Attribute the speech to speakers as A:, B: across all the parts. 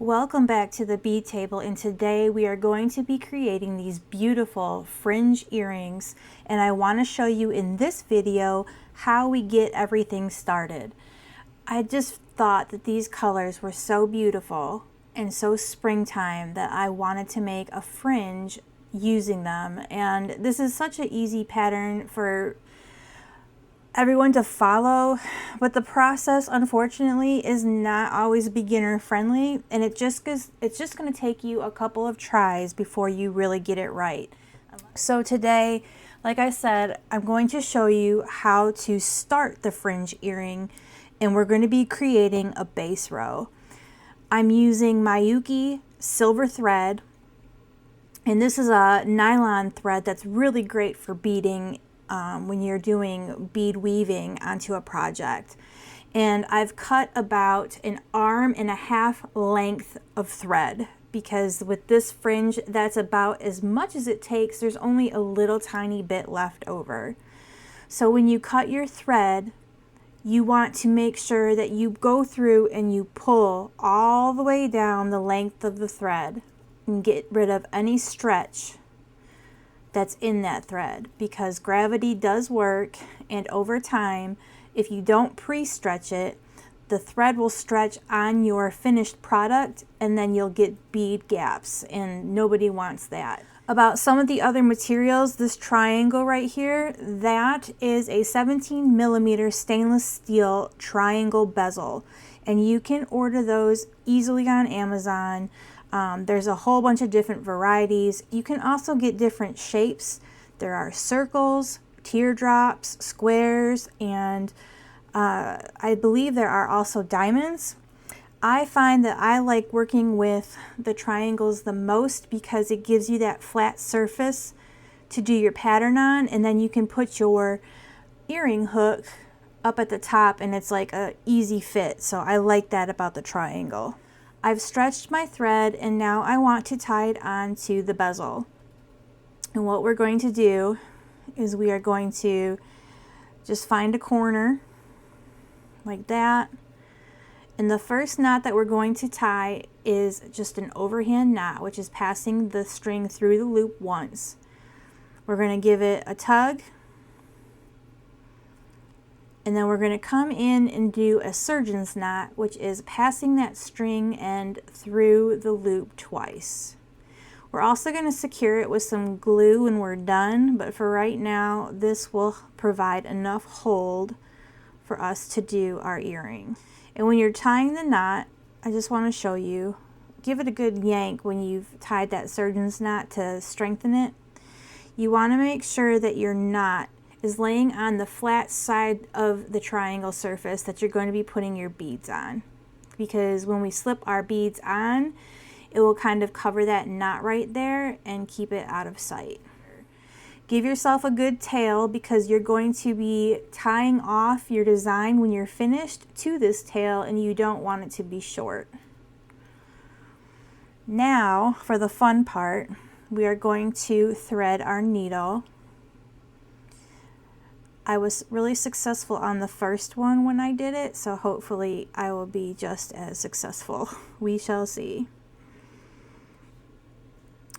A: Welcome back to the bead table, and today we are going to be creating these beautiful fringe earrings, and I want to show you in this video how we get everything started. I just thought that these colors were so beautiful and so springtime that I wanted to make a fringe using them, and this is such an easy pattern for everyone to follow, but the process unfortunately is not always beginner friendly, and it's just going to take you a couple of tries before you really get it right. So today, like I said, I'm going to show you how to start the fringe earring, and we're going to be creating a base row. I'm using Miyuki silver thread, and this is a nylon thread that's really great for beading when you're doing bead weaving onto a project. And I've cut about 1.5 arms length of thread, because with this fringe, that's about as much as it takes. There's only a little tiny bit left over. So when you cut your thread, you want to make sure that you go through and you pull all the way down the length of the thread and get rid of any stretch that's in that thread, because gravity does work, and over time, if you don't pre-stretch it, the thread will stretch on your finished product and then you'll get bead gaps, and nobody wants that. About some of the other materials, this triangle right here, that is a 17mm stainless steel triangle bezel, and you can order those easily on Amazon. There's a whole bunch of different varieties. You can also get different shapes. There are circles, teardrops, squares, and I believe there are also diamonds. I find that I like working with the triangles the most because it gives you that flat surface to do your pattern on, and then you can put your earring hook up at the top and it's like an easy fit. So I like that about the triangle. I've stretched my thread, and now I want to tie it onto the bezel. And what we're going to do is we are going to just find a corner like that. And the first knot that we're going to tie is just an overhand knot, which is passing the string through the loop once. We're going to give it a tug, and then we're going to come in and do a surgeon's knot, which is passing that string end through the loop twice. We're also going to secure it with some glue when we're done, but for right now, this will provide enough hold for us to do our earring. And when you're tying the knot, I just want to show you, give it a good yank when you've tied that surgeon's knot to strengthen it. You want to make sure that your knot is laying on the flat side of the triangle surface that you're going to be putting your beads on, because when we slip our beads on, it will kind of cover that knot right there and keep it out of sight. Give yourself a good tail, because you're going to be tying off your design when you're finished to this tail, and you don't want it to be short. Now for the fun part, we are going to thread our needle. I was really successful on the first one when I did it, so hopefully I will be just as successful. We shall see.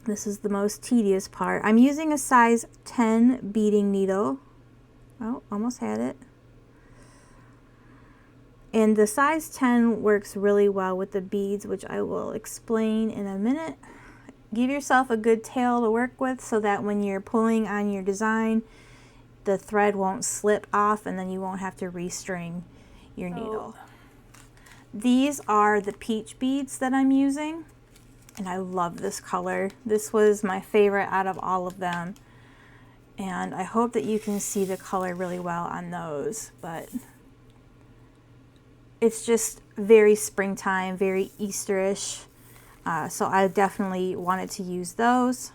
A: This is the most tedious part. I'm using a size 10 beading needle. Oh, almost had it. And the size 10 works really well with the beads, which I will explain in a minute. Give yourself a good tail to work with so that when you're pulling on your design, the thread won't slip off and then you won't have to restring your needle. These are the peach beads that I'm using, and I love this color. This was my favorite out of all of them, and I hope that you can see the color really well on those, but it's just very springtime, very Easterish, so I definitely wanted to use those.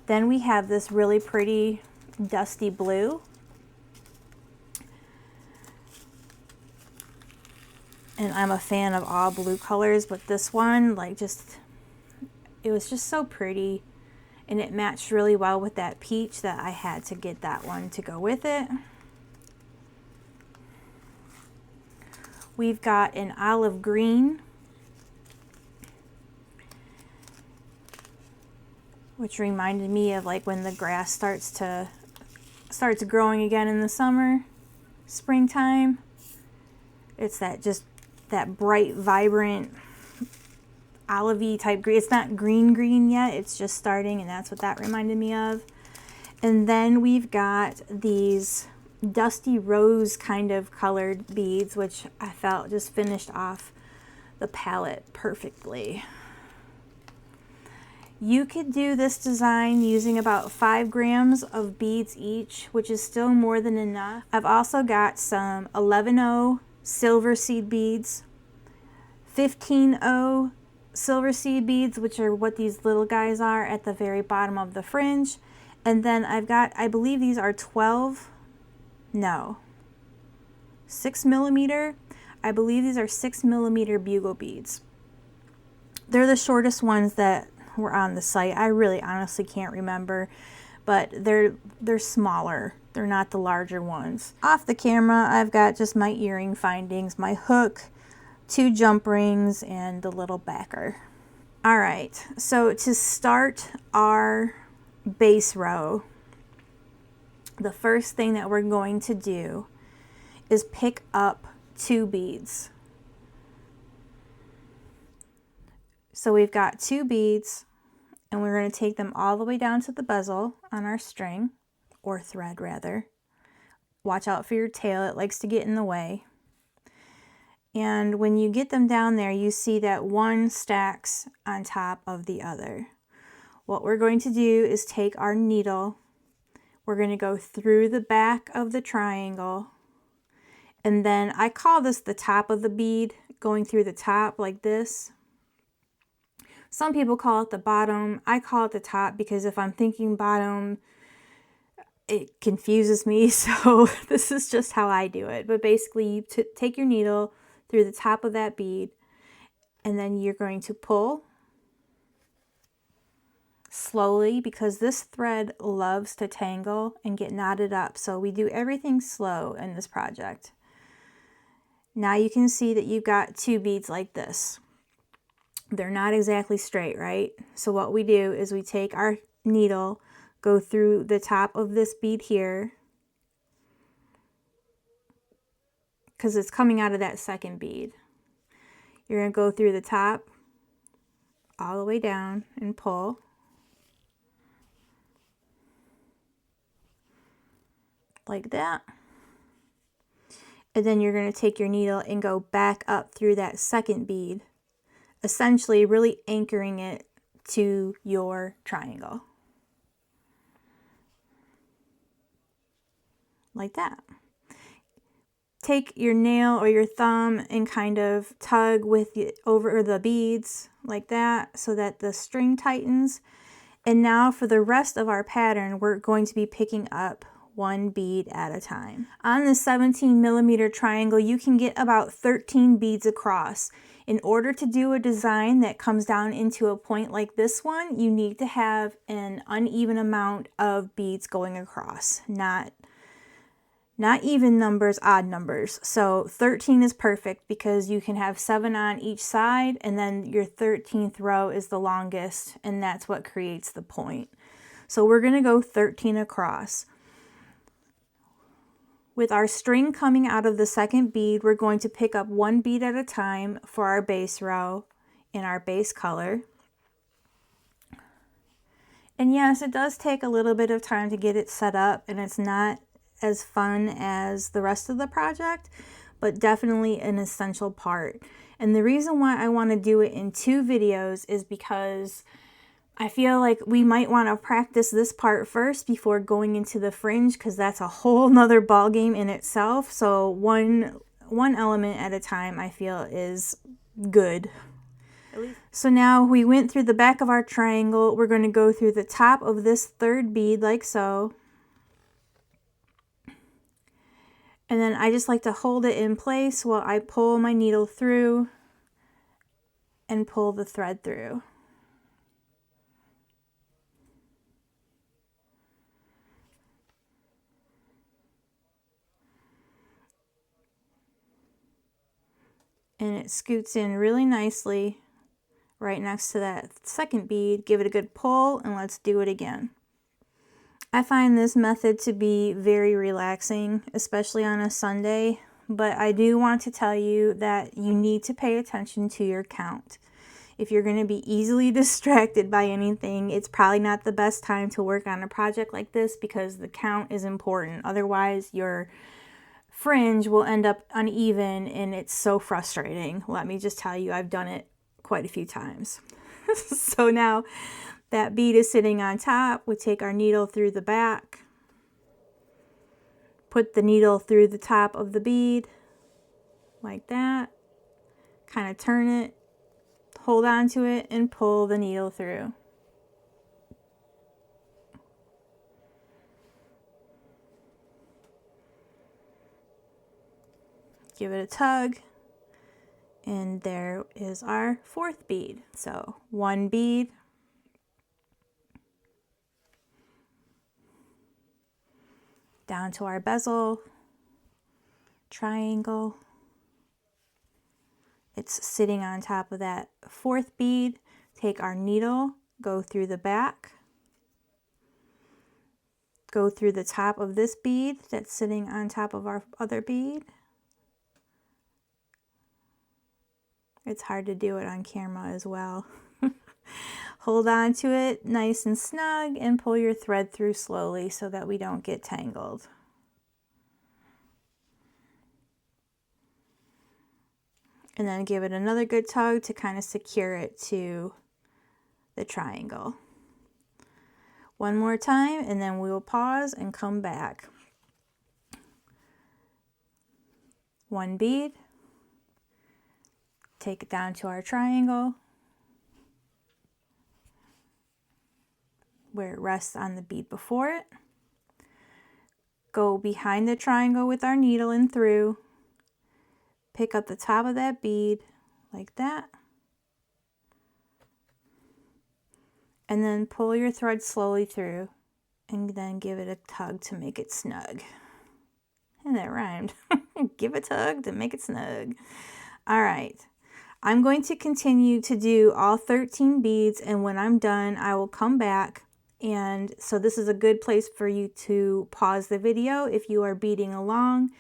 A: Then we have this really pretty dusty blue, and I'm a fan of all blue colors, but this one, like, it was just so pretty, and it matched really well with that peach that I had to get that one to go with it. We've got an olive green, which reminded me of like when the grass starts growing again in the summer, springtime. It's that bright, vibrant, olivey type green. It's not green yet, it's just starting, and that's what that reminded me of. And then we've got these dusty rose kind of colored beads, which I felt just finished off the palette perfectly. You could do this design using about 5 grams of beads each, which is still more than enough. I've also got some 11-0 silver seed beads, 15-0 silver seed beads, which are what these little guys are at the very bottom of the fringe. And then I've got, I believe these are 6 millimeter. I believe these are 6 millimeter bugle beads. They're the shortest ones that were on the site. I really honestly can't remember, but they're smaller. They're not the larger ones. Off the camera, I've got just my earring findings, my hook, 2 jump rings, and the little backer. All right, so to start our base row, the first thing that we're going to do is pick up 2 beads. So we've got 2 beads, and we're going to take them all the way down to the bezel on our string, or thread rather. Watch out for your tail, it likes to get in the way. And when you get them down there, you see that one stacks on top of the other. What we're going to do is take our needle, we're going to go through the back of the triangle, and then I call this the top of the bead, going through the top like this. Some people call it the bottom. I call it the top because if I'm thinking bottom, it confuses me. So this is just how I do it. But basically, you take your needle through the top of that bead, and then you're going to pull slowly because this thread loves to tangle and get knotted up. So we do everything slow in this project. Now you can see that you've got 2 beads like this. They're not exactly straight, right? So what we do is we take our needle, go through the top of this bead here, because it's coming out of that second bead. You're going to go through the top all the way down and pull. Like that. And then you're going to take your needle and go back up through that second bead, essentially really anchoring it to your triangle. Like that. Take your nail or your thumb and kind of tug with it over the beads like that so that the string tightens. And now for the rest of our pattern, we're going to be picking up 1 bead at a time. On the 17 millimeter triangle, you can get about 13 beads across. In order to do a design that comes down into a point like this one, you need to have an uneven amount of beads going across, not even numbers, odd numbers. So 13 is perfect because you can have 7 on each side, and then your 13th row is the longest, and that's what creates the point. So we're going to go 13 across. With our string coming out of the second bead, we're going to pick up 1 bead at a time for our base row in our base color. And yes, it does take a little bit of time to get it set up, and it's not as fun as the rest of the project, but definitely an essential part. And the reason why I want to do it in 2 videos is because I feel like we might want to practice this part first before going into the fringe, because that's a whole nother ball game in itself. So one element at a time I feel is good. So now we went through the back of our triangle. We're going to go through the top of this 3rd bead like so. And then I just like to hold it in place while I pull my needle through and pull the thread through. And it scoots in really nicely right next to that second bead, give it a good pull, and let's do it again. I find this method to be very relaxing, especially on a Sunday, but I do want to tell you that you need to pay attention to your count. If you're going to be easily distracted by anything, it's probably not the best time to work on a project like this because the count is important. Otherwise, your fringe will end up uneven and it's so frustrating. Let me just tell you, I've done it quite a few times. So now that bead is sitting on top. We take our needle through the back, put the needle through the top of the bead like that, kind of turn it, hold on to it, and pull the needle through. Give it a tug, and there is our fourth bead. So one bead, down to our bezel, triangle. It's sitting on top of that fourth bead. Take our needle, go through the back, go through the top of this bead that's sitting on top of our other bead. It's hard to do it on camera as well. Hold on to it nice and snug and pull your thread through slowly so that we don't get tangled. And then give it another good tug to kind of secure it to the triangle. One more time, and then we will pause and come back. One bead, take it down to our triangle where it rests on the bead before it. Go behind the triangle with our needle and through. Pick up the top of that bead like that. And then pull your thread slowly through and then give it a tug to make it snug. And that rhymed. Give a tug to make it snug. All right. I'm going to continue to do all 13 beads, and when I'm done, I will come back. And so this is a good place for you to pause the video if you are beading along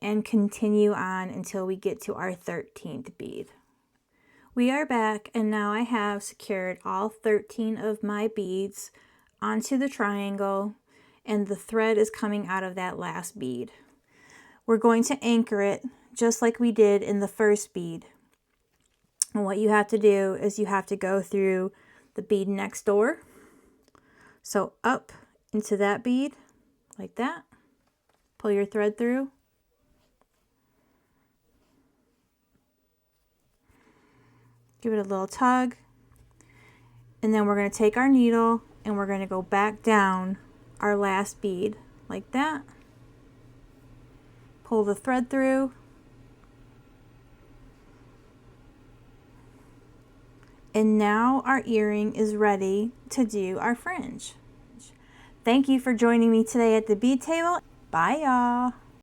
A: and continue on until we get to our 13th bead. We are back, and now I have secured all 13 of my beads onto the triangle, and the thread is coming out of that last bead. We're going to anchor it just like we did in the first bead. And what you have to do is you have to go through the bead next door. So up into that bead like that. Pull your thread through. Give it a little tug. And then we're going to take our needle and we're going to go back down our last bead like that. Pull the thread through. And now our earring is ready to do our fringe. Thank you for joining me today at the bead table. Bye, y'all.